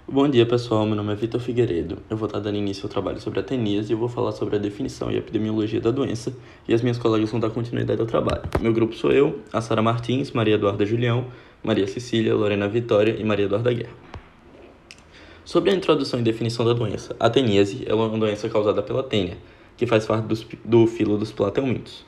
Bom dia, pessoal. Meu nome é Vitor Figueiredo. Eu vou estar dando início ao trabalho sobre a teníase e eu vou falar sobre a definição e epidemiologia da doença, e as minhas colegas vão dar continuidade ao trabalho. Meu grupo sou eu, a Sara Martins, Maria Eduarda Julião, Maria Cecília, Lorena Vitória e Maria Eduarda Guerra. Sobre a introdução e definição da doença, a teníase é uma doença causada pela tênia, que faz parte do filo dos plateumintos,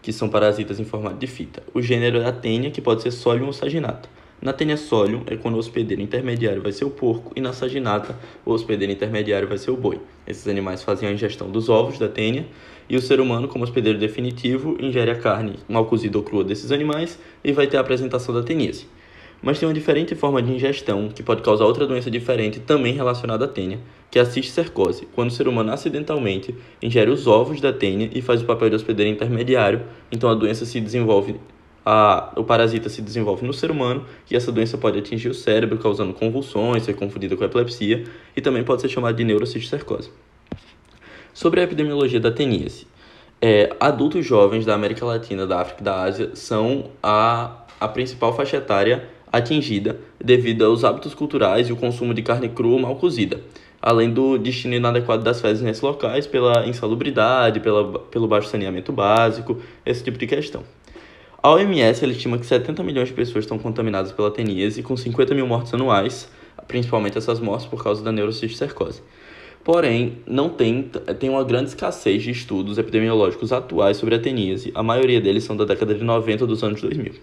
que são parasitas em formato de fita. O gênero é a tênia, que pode ser Solium ou saginata. Na tênia Solium é quando o hospedeiro intermediário vai ser o porco, e na saginata o hospedeiro intermediário vai ser o boi. Esses animais fazem a ingestão dos ovos da tênia, e o ser humano, como hospedeiro definitivo, ingere a carne mal cozida ou crua desses animais e vai ter a apresentação da teníase. Mas tem uma diferente forma de ingestão que pode causar outra doença diferente também relacionada à tênia, que é a cisticercose, quando o ser humano acidentalmente ingere os ovos da tênia e faz o papel de hospedeiro intermediário. Então a doença se desenvolve, o parasita se desenvolve no ser humano, e essa doença pode atingir o cérebro, causando convulsões, ser confundida com epilepsia, e também pode ser chamada de neurocisticercose. Sobre a epidemiologia da teníase, adultos jovens da América Latina, da África e da Ásia são a principal faixa etária atingida devido aos hábitos culturais e o consumo de carne crua mal cozida, além do destino inadequado das fezes nesses locais, pela insalubridade, pelo baixo saneamento básico, esse tipo de questão. A OMS ela estima que 70 milhões de pessoas estão contaminadas pela teníase, com 50 mil mortes anuais, principalmente essas mortes por causa da neurocisticercose. Porém, tem uma grande escassez de estudos epidemiológicos atuais sobre a teníase. A maioria deles são da década de 90 dos anos 2000.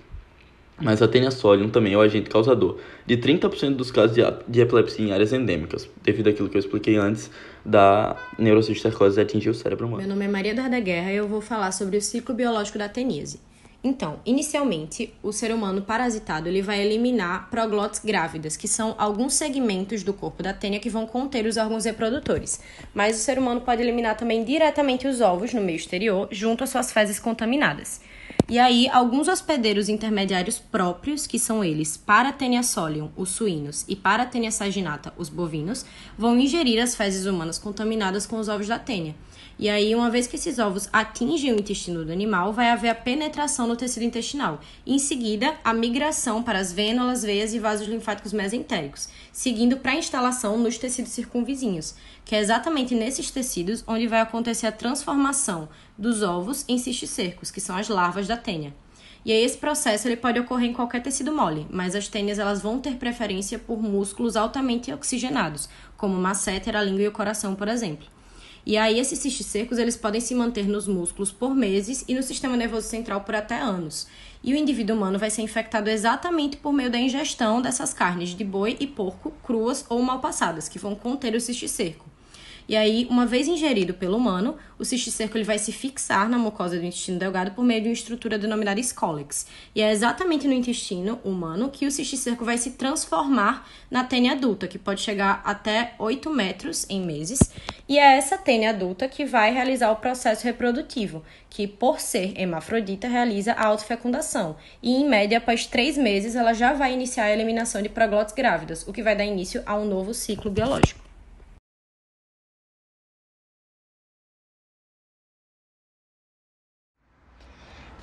Mas a tênia Solium também é o agente causador de 30% dos casos de epilepsia em áreas endêmicas, devido àquilo que eu expliquei antes da neurocisticercose atingir o cérebro humano. Meu nome é Maria Eduarda Guerra e eu vou falar sobre o ciclo biológico da teníase. Então, inicialmente, o ser humano parasitado ele vai eliminar proglotes grávidas, que são alguns segmentos do corpo da tênia que vão conter os órgãos reprodutores. Mas o ser humano pode eliminar também diretamente os ovos no meio exterior, junto às suas fezes contaminadas. E aí, alguns hospedeiros intermediários próprios, que são eles Parathenia solium, os suínos, e Parathenia saginata, os bovinos, vão ingerir as fezes humanas contaminadas com os ovos da tênia. E aí, uma vez que esses ovos atingem o intestino do animal, vai haver a penetração no tecido intestinal. E, em seguida, a migração para as vênulas, veias e vasos linfáticos mesentéricos, seguindo para a instalação nos tecidos circunvizinhos, que é exatamente nesses tecidos onde vai acontecer a transformação dos ovos em cisticercos, que são as larvas da tênia. E aí esse processo ele pode ocorrer em qualquer tecido mole, mas as tênias elas vão ter preferência por músculos altamente oxigenados, como o masseter, a língua e o coração, por exemplo. E aí esses cisticercos eles podem se manter nos músculos por meses e no sistema nervoso central por até anos. E o indivíduo humano vai ser infectado exatamente por meio da ingestão dessas carnes de boi e porco cruas ou mal passadas, que vão conter o cisticerco. E aí, uma vez ingerido pelo humano, o cisticerco ele vai se fixar na mucosa do intestino delgado por meio de uma estrutura denominada Scolex. E é exatamente no intestino humano que o cisticerco vai se transformar na tênia adulta, que pode chegar até 8 metros em meses. E é essa tênia adulta que vai realizar o processo reprodutivo, que por ser hermafrodita realiza a autofecundação. E em média, após 3 meses, ela já vai iniciar a eliminação de proglotes grávidas, o que vai dar início a um novo ciclo biológico.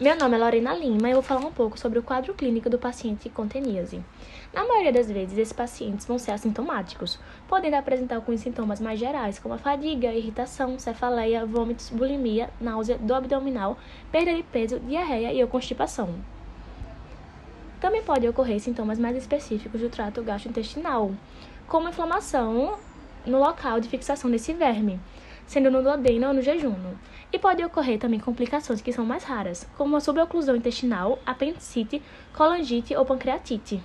Meu nome é Lorena Lima e eu vou falar um pouco sobre o quadro clínico do paciente com teníase. Na maioria das vezes, esses pacientes vão ser assintomáticos, podendo apresentar alguns sintomas mais gerais, como a fadiga, irritação, cefaleia, vômitos, bulimia, náusea, dor abdominal, perda de peso, diarreia e ou constipação. Também podem ocorrer sintomas mais específicos do trato gastrointestinal, como inflamação no local de fixação desse verme, sendo no duodeno ou no jejum. E pode ocorrer também complicações que são mais raras, como a suboclusão intestinal, apendicite, colangite ou pancreatite.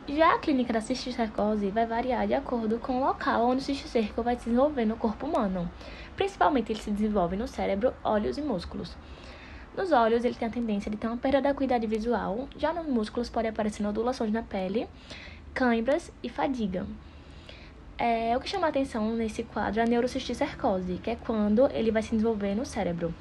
Já a clínica da cisticercose vai variar de acordo com o local onde o cisticerco vai se desenvolver no corpo humano. Principalmente ele se desenvolve no cérebro, olhos e músculos. Nos olhos ele tem a tendência de ter uma perda da acuidade visual, já nos músculos pode aparecer nodulações na pele, câimbras e fadiga. O que chama a atenção nesse quadro é a neurocisticercose, que é quando ele vai se desenvolver no cérebro,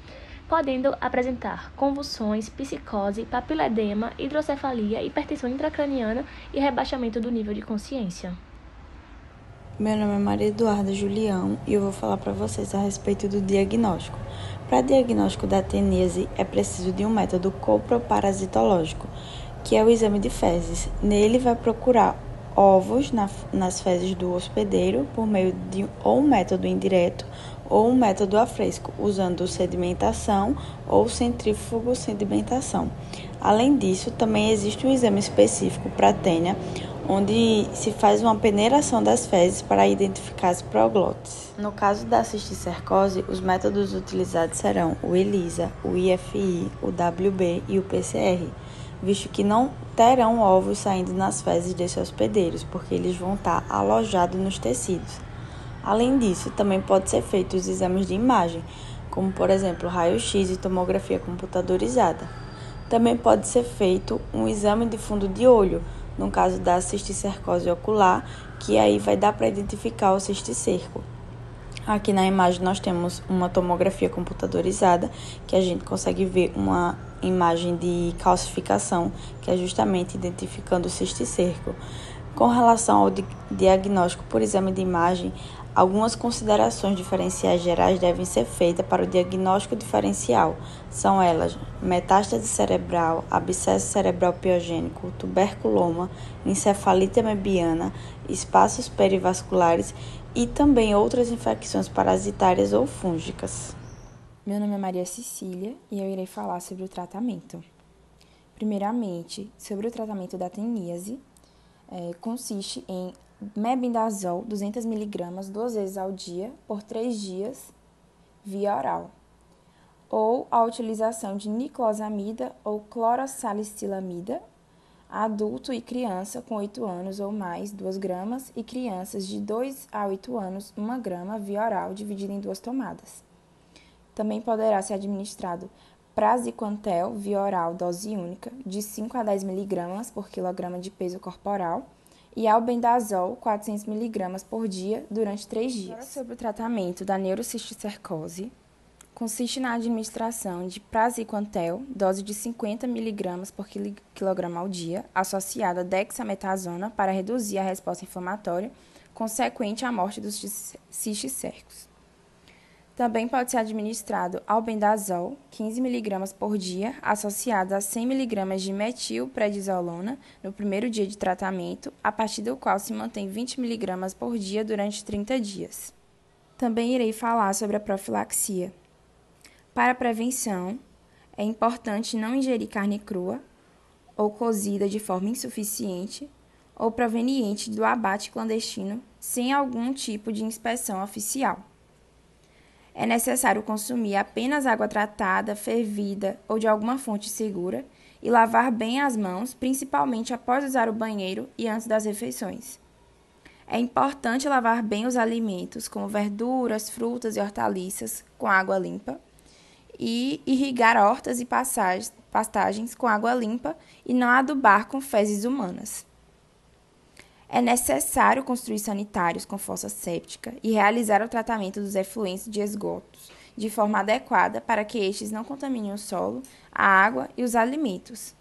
podendo apresentar convulsões, psicose, papiledema, hidrocefalia, hipertensão intracraniana e rebaixamento do nível de consciência. Meu nome é Maria Eduarda Julião e eu vou falar para vocês a respeito do diagnóstico. Para diagnóstico da teníase é preciso de um método coproparasitológico, que é o exame de fezes. Nele vai procurar ovos nas fezes do hospedeiro por meio de ou um método indireto ou um método a fresco, usando sedimentação ou centrífugo sedimentação. Além disso, também existe um exame específico para a tênia, onde se faz uma peneiração das fezes para identificar as proglotes. No caso da cisticercose, os métodos utilizados serão o ELISA, o IFI, o WB e o PCR, visto que não terão ovos saindo nas fezes desses hospedeiros, porque eles vão estar alojados nos tecidos. Além disso, também pode ser feito os exames de imagem, como por exemplo raio-x e tomografia computadorizada. Também pode ser feito um exame de fundo de olho, no caso da cisticercose ocular, que aí vai dar para identificar o cisticerco. Aqui na imagem nós temos uma tomografia computadorizada, que a gente consegue ver uma imagem de calcificação, que é justamente identificando o cisticerco. Com relação ao diagnóstico por exame de imagem, algumas considerações diferenciais gerais devem ser feitas para o diagnóstico diferencial. São elas: metástase cerebral, abscesso cerebral piogênico, tuberculoma, encefalite amebiana, espaços perivasculares e também outras infecções parasitárias ou fúngicas. Meu nome é Maria Cecília e eu irei falar sobre o tratamento. Primeiramente, sobre o tratamento da teníase, consiste em mebendazol 200 mg 2 vezes ao dia por 3 dias via oral, ou a utilização de niclosamida ou clorosalicilamida, adulto e criança com 8 anos ou mais 2 gramas e crianças de 2 a 8 anos 1 grama via oral dividida em 2 tomadas. Também poderá ser administrado praziquantel via oral dose única de 5 a 10 mg por quilograma de peso corporal e albendazol 400 mg por dia durante 3 dias. Agora, sobre o tratamento da neurocisticercose, consiste na administração de praziquantel, dose de 50 mg por quilograma ao dia, associada a dexametasona para reduzir a resposta inflamatória consequente à morte dos cisticercos. Também pode ser administrado albendazol, 15 mg por dia, associado a 100 mg de metilprednisolona no primeiro dia de tratamento, a partir do qual se mantém 20 mg por dia durante 30 dias. Também irei falar sobre a profilaxia. Para a prevenção, é importante não ingerir carne crua ou cozida de forma insuficiente ou proveniente do abate clandestino sem algum tipo de inspeção oficial. É necessário consumir apenas água tratada, fervida ou de alguma fonte segura e lavar bem as mãos, principalmente após usar o banheiro e antes das refeições. É importante lavar bem os alimentos, como verduras, frutas e hortaliças, com água limpa e irrigar hortas e pastagens com água limpa e não adubar com fezes humanas. É necessário construir sanitários com fossa séptica e realizar o tratamento dos efluentes de esgotos de forma adequada para que estes não contaminem o solo, a água e os alimentos.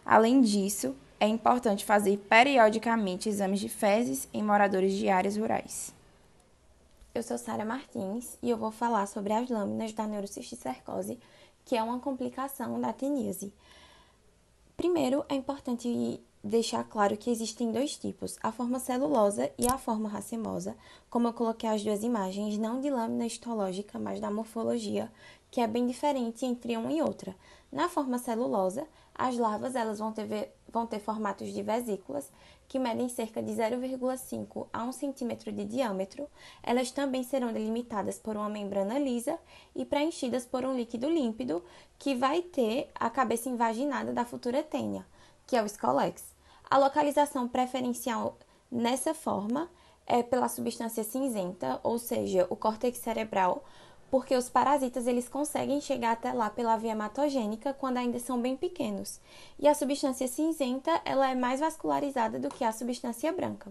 Além disso, é importante fazer periodicamente exames de fezes em moradores de áreas rurais. Eu sou Sara Martins e eu vou falar sobre as lâminas da neurocisticercose, que é uma complicação da teníase. Primeiro, é importante deixar claro que existem 2 tipos, a forma celulosa e a forma racemosa, como eu coloquei as 2 imagens, não de lâmina histológica, mas da morfologia, que é bem diferente entre uma e outra. Na forma celulosa, as larvas elas vão ter formatos de vesículas, que medem cerca de 0,5 a 1 centímetro de diâmetro. Elas também serão delimitadas por uma membrana lisa e preenchidas por um líquido límpido, que vai ter a cabeça invaginada da futura tênia, que é o scolex. A localização preferencial nessa forma é pela substância cinzenta, ou seja, o córtex cerebral, porque os parasitas eles conseguem chegar até lá pela via hematogênica quando ainda são bem pequenos. E a substância cinzenta ela é mais vascularizada do que a substância branca.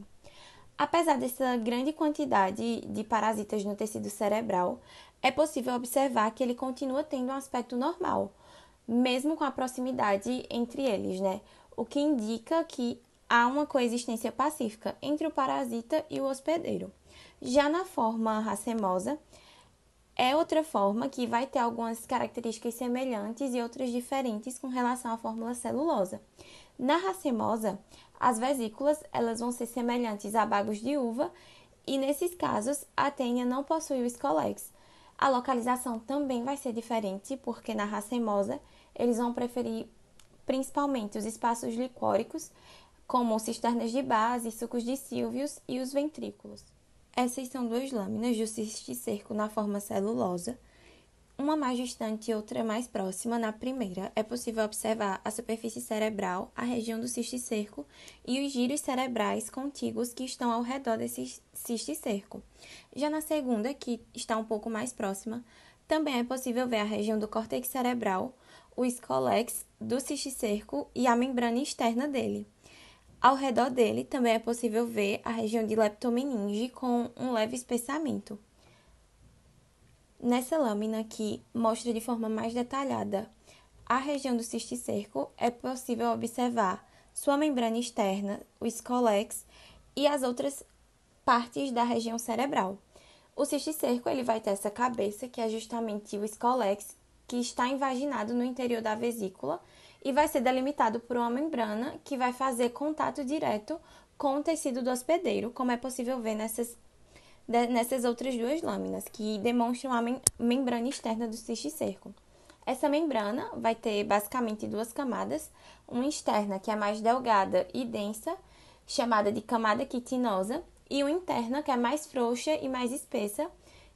Apesar dessa grande quantidade de parasitas no tecido cerebral, é possível observar que ele continua tendo um aspecto normal, mesmo com a proximidade entre eles, né? O que indica que há uma coexistência pacífica entre o parasita e o hospedeiro. Já na forma racemosa, é outra forma que vai ter algumas características semelhantes e outras diferentes com relação à fórmula celulosa. Na racemosa, As vesículas, elas vão ser semelhantes a bagos de uva e, nesses casos, a tênia não possui o escolex. A localização também vai ser diferente, porque na racemosa eles vão preferir principalmente os espaços licóricos, como cisternas de base, sucos de sílvios e os ventrículos. Essas são duas lâminas do cisticerco na forma celulosa, uma mais distante e outra mais próxima. Na primeira, é possível observar a superfície cerebral, a região do cisticerco e os giros cerebrais contíguos que estão ao redor desse cisticerco. Já na segunda, que está um pouco mais próxima, também é possível ver a região do córtex cerebral, o escolex do cisticerco e a membrana externa dele. Ao redor dele, também é possível ver a região de leptomeninge com um leve espessamento. Nessa lâmina aqui, mostra de forma mais detalhada a região do cisticerco, é possível observar sua membrana externa, o escolex e as outras partes da região cerebral. O cisticerco ele vai ter essa cabeça, que é justamente o escolex, que está invaginado no interior da vesícula e vai ser delimitado por uma membrana que vai fazer contato direto com o tecido do hospedeiro, como é possível ver nessas outras duas lâminas, que demonstram a membrana externa do cisticerco. Essa membrana vai ter basicamente duas camadas, uma externa, que é mais delgada e densa, chamada de camada quitinosa, e uma interna, que é mais frouxa e mais espessa,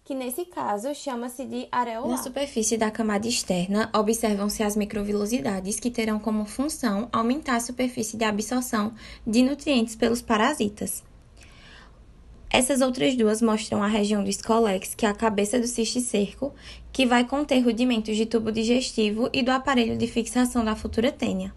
que nesse caso chama-se de areolar. Na superfície da camada externa, observam-se as microvilosidades, que terão como função aumentar a superfície de absorção de nutrientes pelos parasitas. Essas outras duas mostram a região do escolex, que é a cabeça do cisticerco, que vai conter rudimentos de tubo digestivo e do aparelho de fixação da futura tênia.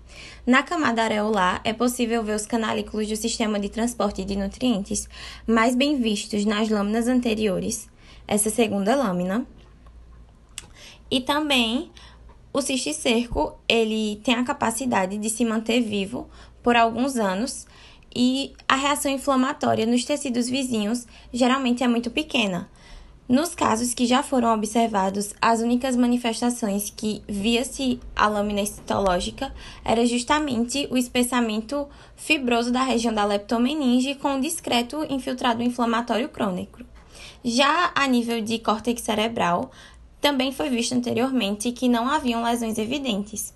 Na camada areolar, é possível ver os canalículos do sistema de transporte de nutrientes, mais bem vistos nas lâminas anteriores, essa segunda lâmina. E também o cisticerco, ele tem a capacidade de se manter vivo por alguns anos, e a reação inflamatória nos tecidos vizinhos geralmente é muito pequena. Nos casos que já foram observados, as únicas manifestações que via-se a lâmina citológica era justamente o espessamento fibroso da região da leptomeninge com um discreto infiltrado inflamatório crônico. Já a nível de córtex cerebral, também foi visto anteriormente que não haviam lesões evidentes.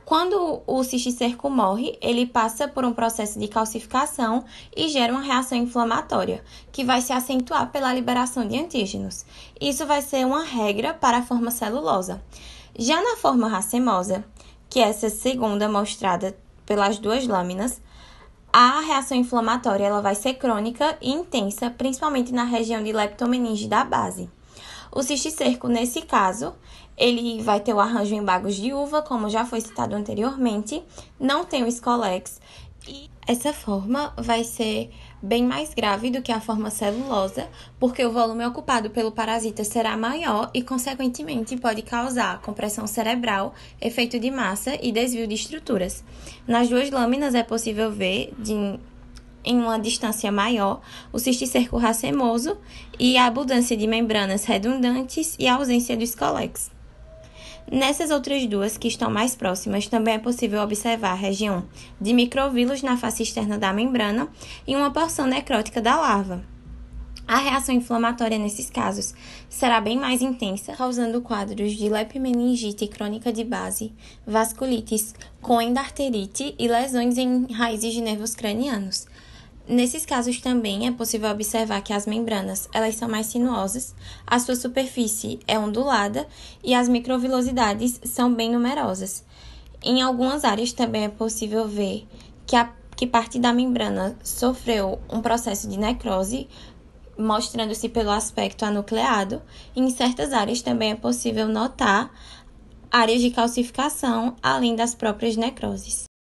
Quando o cisticerco morre, ele passa por um processo de calcificação e gera uma reação inflamatória, que vai se acentuar pela liberação de antígenos. Isso vai ser uma regra para a forma celulosa. Já na forma racemosa, que é essa segunda mostrada pelas duas lâminas, a reação inflamatória ela vai ser crônica e intensa, principalmente na região de leptomeninge da base. O cisticerco, nesse caso, ele vai ter o arranjo em bagos de uva, como já foi citado anteriormente, não tem o escolex, e essa forma vai ser bem mais grave do que a forma celulosa, porque o volume ocupado pelo parasita será maior e, consequentemente, pode causar compressão cerebral, efeito de massa e desvio de estruturas. Nas duas lâminas é possível ver, em uma distância maior, o cisticerco racemoso e a abundância de membranas redundantes e a ausência do escolex. Nessas outras duas, que estão mais próximas, também é possível observar a região de microvílos na face externa da membrana e uma porção necrótica da larva. A reação inflamatória nesses casos será bem mais intensa, causando quadros de leptomeningite crônica de base, vasculites com endarterite e lesões em raízes de nervos cranianos. Nesses casos também é possível observar que as membranas elas são mais sinuosas, a sua superfície é ondulada e as microvilosidades são bem numerosas. Em algumas áreas também é possível ver que parte da membrana sofreu um processo de necrose, mostrando-se pelo aspecto anucleado, e em certas áreas também é possível notar áreas de calcificação, além das próprias necroses.